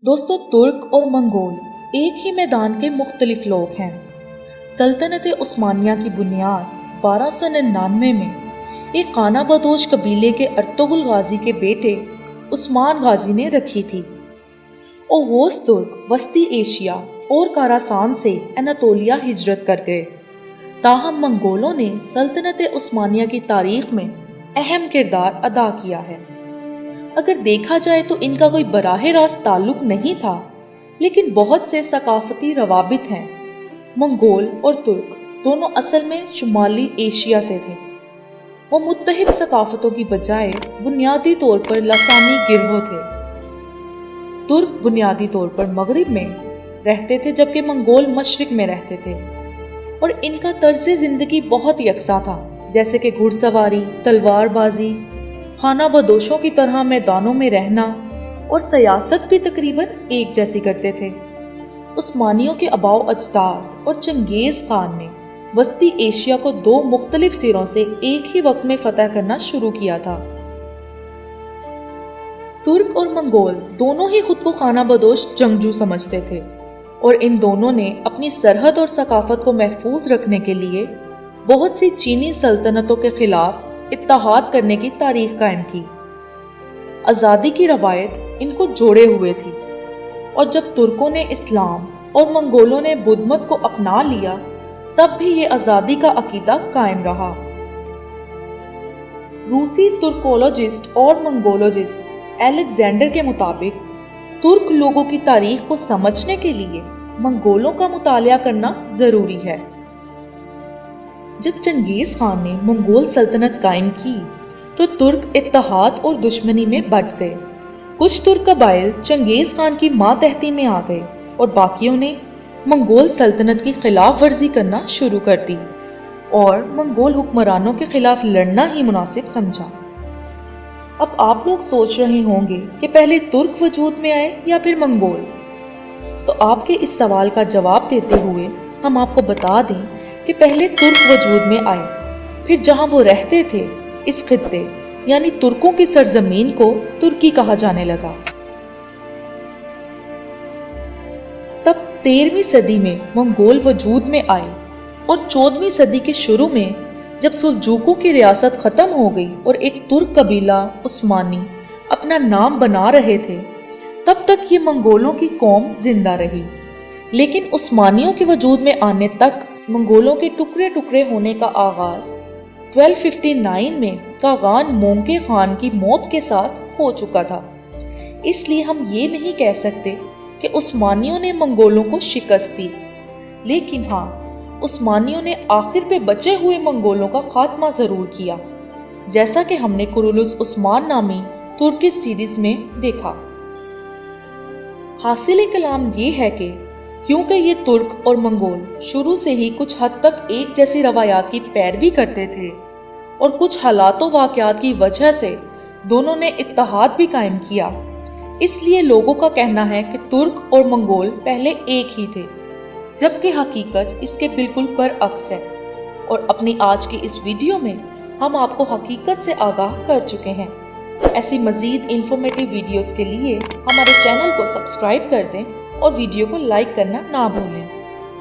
दोस्तों, तुर्क और मंगोल एक ही मैदान के मुख्तलिफ लोग हैं। सल्तनत उस्मानिया की बुनियाद 1299 में एक खाना बदोश कबीले के अर्तुगरुल गाजी के बेटे उस्मान गाजी ने रखी थी। ओगोस तुर्क वस्ती एशिया और कारासान से अनातोलिया हिजरत कर गए। ताहम मंगोलों ने सल्तनत उस्मानिया की तारीख में अहम किरदार अदा किया है। अगर देखा जाए तो इनका कोई बराह रास्त ताल्लुक नहीं था, लेकिन बहुत से सकाफती रवाबित हैं। मंगोल और तुर्क दोनों असल में शुमाली एशिया से थे। वो मुत्तहिद सकाफतों की बजाय बुनियादी तौर पर लसानी गिरोह थे। तुर्क बुनियादी तौर पर मगरिब में रहते थे, जबकि मंगोल मशरिक में रहते थे, और इनका तर्ज जिंदगी बहुत यकसा था, जैसे कि घुड़सवारी, तलवारबाजी, खाना बदोशों की तरह मैदानों में रहना और सियासत भी तकरीबन एक जैसी करते थे। उस्मानियों के आबाओ अजदाद और चंगेज खान ने वस्ती एशिया को दो मुख्तलिफ सिरों से एक ही वक्त में फतह करना शुरू किया था। तुर्क और मंगोल दोनों ही खुद को खाना बदोश जंगजू समझते थे, और इन दोनों ने अपनी सरहद और सकाफत को महफूज रखने के लिए बहुत सी चीनी सल्तनतों के खिलाफ इत्तेहाद करने की तारीख कायम की। आज़ादी की रवायत इनको जोड़े हुए थी, और जब तुर्कों ने इस्लाम और मंगोलों ने बुद्ध मत को अपना लिया, तब भी ये आज़ादी का अकीदा कायम रहा। रूसी तुर्कोलॉजिस्ट और मंगोलॉजिस्ट अलेक्जेंडर के मुताबिक तुर्क लोगों की तारीख को समझने के लिए मंगोलों का मुतालिया करना जरूरी है। जब चंगेज खान ने मंगोल सल्तनत कायम की तो तुर्क इत्तेहाद और दुश्मनी में बंट गए। कुछ तुर्क कबाइल चंगेज खान की मातहती में आ गए और बाकियों ने मंगोल सल्तनत की खिलाफ वर्जी करना शुरू कर दी और मंगोल हुक्मरानों के खिलाफ लड़ना ही मुनासिब समझा। अब आप लोग सोच रहे होंगे कि पहले तुर्क वजूद में आए या फिर मंगोल। तो आपके इस सवाल का जवाब देते हुए हम आपको बता दें कि पहले तुर्क वजूद में आए, फिर जहां वो रहते थे इस खित्ते यानी तुर्कों की सरजमीन को तुर्की कहा जाने लगा। तब 13वीं सदी में मंगोल वजूद में आए, और 14वीं सदी के शुरू में जब सुल्जूकों की रियासत खत्म हो गई और एक तुर्क कबीला उस्मानी अपना नाम बना रहे थे, तब तक ये मंगोलों की कौम जिंदा रही। लेकिन उस्मानियों के वजूद में आने तक मंगोलों के टुकड़े टुकड़े होने का आगाज 1259 में कागान मोंके खान की मौत के साथ हो चुका था। इसलिए हम ये नहीं कह सकते कि उस्मानियों ने मंगोलों को शिकस्त दी, लेकिन हाँ, उस्मानियों ने आखिर पे बचे हुए मंगोलों का खात्मा जरूर किया, जैसा कि हमने कुरुलुस उस्मान नामी तुर्की सीरीज में देखा। हासिल कलाम ये है कि क्योंकि ये तुर्क और मंगोल शुरू से ही कुछ हद तक एक जैसी रवायात की पैरवी करते थे, और कुछ हालातों वाक़यात की वजह से दोनों ने इत्तेहाद भी कायम किया, इसलिए लोगों का कहना है कि तुर्क और मंगोल पहले एक ही थे, जबकि हकीकत इसके बिल्कुल बरअक्स है। और अपनी आज की इस वीडियो में हम आपको हकीकत से आगाह कर चुके हैं। ऐसी मज़ीद इंफॉर्मेटिव वीडियोस के लिए हमारे चैनल को सब्सक्राइब कर दें और वीडियो को लाइक करना ना भूलें।